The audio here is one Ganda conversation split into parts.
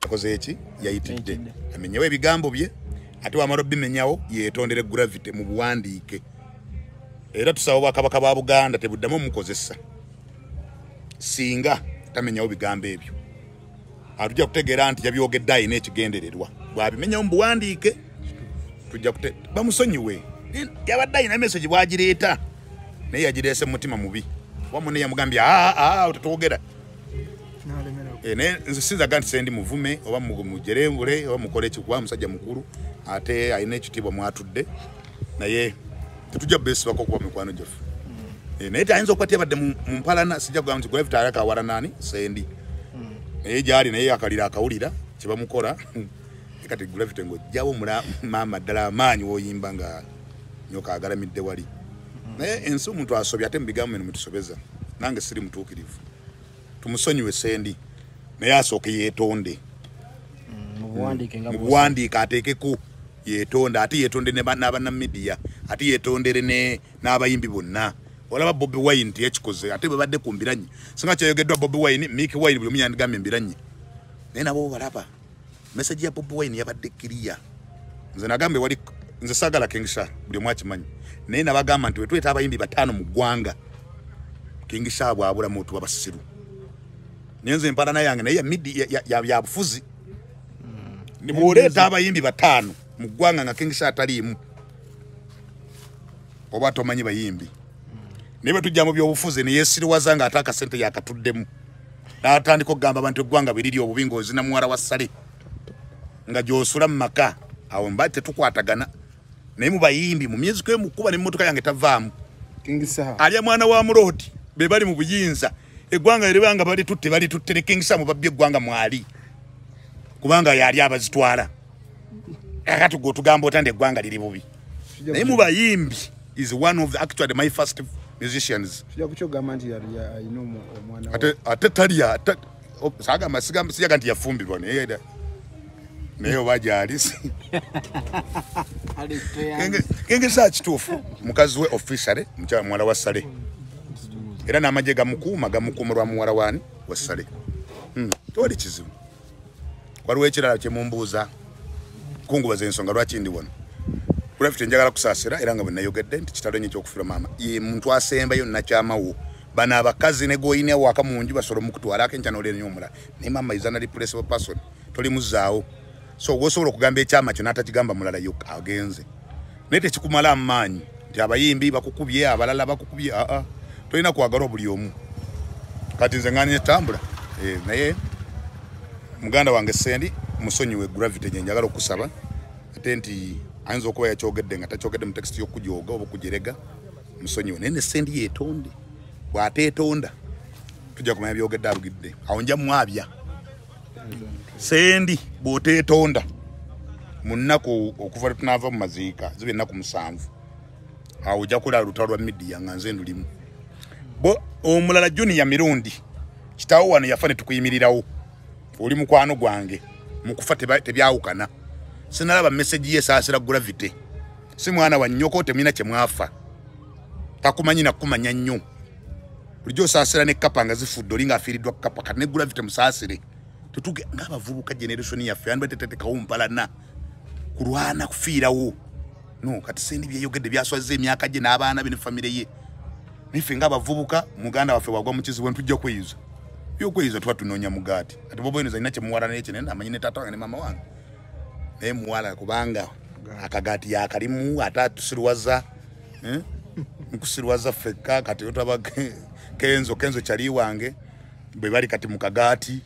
yakoze eki yayitidde amenyewo ebigambo bye ate wamala bimenyawo yetondere gravity mu buwandiike era tusaba bakabaka ba Buganda tebuddamu omukozesa singa tamenyawo bigambo ebyo atujja kutegeera nti yabyogedde ayina ekigendererwa bwabimenyawo mu buwandiike tujja bamusonyiwe yabadde ayina message bwagireeta naye yagireese mu mutima mubi wamu ne yamugambye otatwogera nze sinzaga nti sendi muvume oba mujerembule oba mukole ekikuba musajja mukulu ate ayina ekitiibwa mwatudde naye tetujja besibako okuba mikwano gyaffe naye tayinza okuba tyabadde mu mpalana sijja kugamba nti gravity alakawala nani sendi naye gyali naye akalira akawulira kyebamukola kati gravity ng'ojjawo maama ddala amaanyi w'oyimba nga nyoka agalamidde wali naye ensi omuntu asobya ate mu bigambo bino mutusobeza nange siri mutuukirivu tumusonyiwe sendi naye asooke yeetonde mu buwandiika ateekeko yeetonde ate yeetonde n'abannamidiya ate yeetondere n'abayimbi bonna olaba Bobi Wine tiyekikoze ate bwe badde ku mbiranye singa kyeyogeddwa Bobi Wine Mickey Wine buli omu yandigambye embiranye naye nabo balaba message ya Bobi Wine yabadde kiriya nze nagambe wali nze saagala Kingsa buli omu akimanyi naye nabagamba nti wetweta abayimbi 5 mu ggwanga Kingsa bwabulamu otuba basiru nyenze empalana yange naye ya bufuzi ni bwoleeta abayimbi 5 mu ggwanga nga Kingsa ataliimu oba tomanyi bayimbi niba tujja mu byobufuzi ne yeesiriwaza nga ate akasente yakatuddemu n'atandika okugamba abantu eggwanga biriri obubi ng'ozina muwala wa ssale nga gy'osula mu maka awo mba tetukwatagana naye mu bayimbi mu myezi kw'emukuba n'emmotoka yange tavaamu alya mwana wa Mulooti be bali mu buyinza eggwanga eribanga balitutte ne Kingsa mu babbye eggwanga mwali kubanga yali abazitwala kakati gwe otugamba otanda eggwanga liri bubi naye mu bayimbi is one of the actually my first musicians ate talya sagamba sijaga nti yafumbirwa naye oba gyali Kingsa kituufu mukazi we officially muwala wa ssale era n'amagye gamukuuma lwa muwala waani wa ssale tewali kizibu waliwo ekirala kyemumbuuza kungubaza ensonga lwaki ndi wano gravity njagala kusaasira era nga bwe nayogedde nti kitalo nnyo ekyokufiira maama ye muntu asembayo nakyamawo bano abakazi ne goyine waka mu nju basobola omukutwalako enkya n'olya omulala naye maama is an irreplaceable person tolimuzaawo so gwosobola okugamba ekyama kyo n'atakigamba mulala yo agenze naye tekikumala amaanyi nti abayimbi bakukubye abalala bakukubye tolina kwagala buli omu kati nze nganye tambula naye muganda wange sendi musonyiwe gravity gye njagala okusaba ate nti ayinza okuba yakyogedde nga takyogedde mu text y'okujooga oba okujerega musonyiwe naye ne sendi yeetonde bw'ateetonda tujja kumanya byogedde abugidde awo nja mwabya sendi bw'oteetonda mu nnaku okuva tunaava mu maziika ziba ennaku 7 awo ojja kulala lutalo lwa midiya nga nze ndulimu omulala juniya mirundi kitaawo wano yafa ne tukuyimirirawo oli mukwano gwange mukufa tebyawukana sinalaba message ye saasira gravity si mwana wa nnyoko temina kye mwafa takumanyi nakumanya nnyo bulijjo saasira ne kapa nga zifudde oli ng'afiiriddwa kapa kati ne gravity musaasire tutuge ng'abavubuka generation yaffe yani batetetekawo mpalana kulwana kufiirawo no kati sendi byeyogedde byaswaza emyaka gye n'abaana be ne famire ye nife ng'abavubuka muganda waffe wagwa mu kizibu ntujja kweyiza byokweyiza tuba tunoonya mugaati ati bobo ino zalina kye muwala naye kinene amanyi ne taata wange ne maama wange naye muwala kubanga akagaati yakalimu ate atusirwaza nkusirwaza ffekka kati otaba kenzo kyali wange bwe bali kati mu kagaati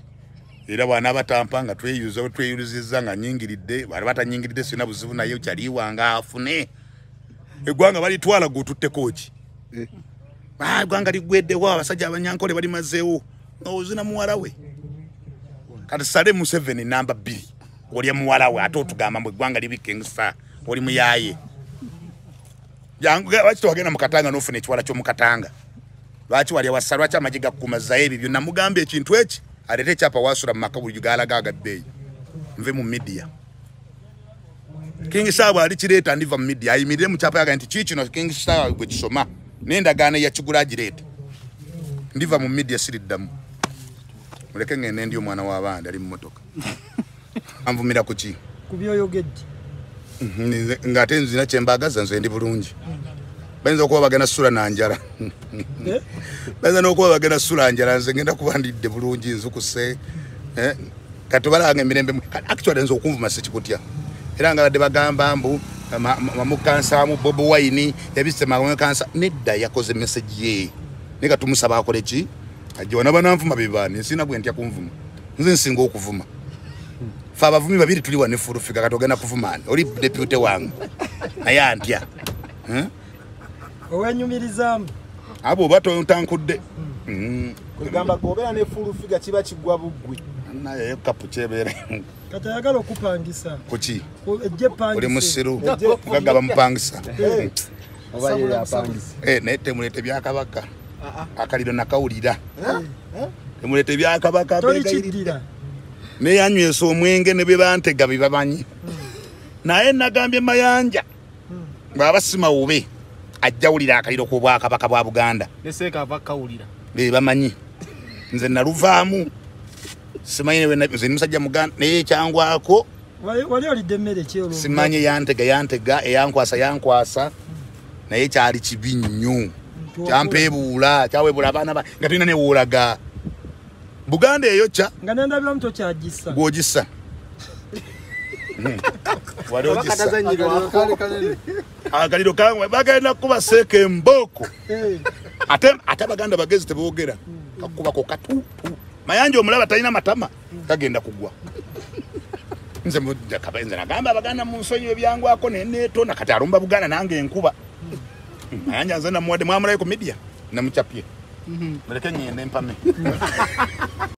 era bwana batampa nga tweyulizizza nga nyingiridde bali batanyingiridde sina buzibu naye kyali wange afune eggwanga balitwala gwotutteko ki eggwanga ligweddewo abasajja abanyankole bali mazeewo ozina muwala we kati sale mu 7 namba 2 olya muwala we ate otugamba mbu eggwanga libi Kingsa oli muyaye lwaki tewagenda mu Katanga n'ofuna ekiwala ky'omukatanga lwaki wali awasa lwaki amagye gakukumazayo ebyo byonna mugamba ekintu eki aleete ekyapa wasula mu maka buli galaga agaddeeyo nve mu midiya Kingsa bwali kireeta ndiva mu midiya ayimirire mu kyapa yaga nti kiikino Kingsa gwe kisoma n'endagaano yakigula agireete ndiva mu midiya siriddamu muleke ngende ndi omwana w'abandi ali mu motoka Anvumira kuki? Kubyoyogedde. Ngate nzina kyembagaza nze ndi bulungi. Benza okuba bagenda sula na njala. Benza n'okuba bagenda sula njala nze ngenda kuba ndidde bulungi nzukuse. Kati balange mirembe actually nzo okunvuma sekikutya. Era nga badde bagamba mbu Mukansa mu Bobo Wine yabise magwe kansa nedda yakoze message ye. Nika tumusaba akole ki? Ajona bananvuma bibani sina bwe ntya kunvuma. Nze nsinga okuvuma. Fa abavumi babiri tuli wane furu fika katogena kuvumani. Oli deputy wangu. Naye antya. Owenyumirizamu. Abo bato ntankudde. Kugamba gobera ne furu fika kiba kigwa bugwi. Naye kapu chebere. Kata yagala okupangisa. Kuki? Ejje pangisa. Oli musiru. Gagaba mpangisa. Obaye yapangisa. Nete mulete byakabaka. Akaliro nakawulira. Mulete byakabaka begayirira. Ne yanywesa omwenge ne bebantega bibamanyi. Naye nagambye mayanja. Baba sima ube. Ajjawulira akaliro ku bwakabaka bwa Buganda. Neseka abakawulira. Bebamanyi. Nze naruvaamu. Simanyi we nze musajja Muganda naye kyangwako. Wali olidde mmere kyolo. Simanyi yantega yankwasa. Naye kyali kibi nnyo. Kyampebuula kyawebula abaana nga tulina ne woolaga. Buganda eyo kya nga nendabira mto kyagissa gwogissa wali ogissa akaliro kangwe bagenda kuba seeke emboko ate Baganda bagezi teboogera kakubako katutu mayanja omulaba talina matama kagenda kugwa nze kabenze nagamba Abaganda mu nsonyi ebyangwako neneetona kati alumba Buganda nange enkuba mayanja nze namuwadde mwamulayo ku media namucapye muleke ngende mpame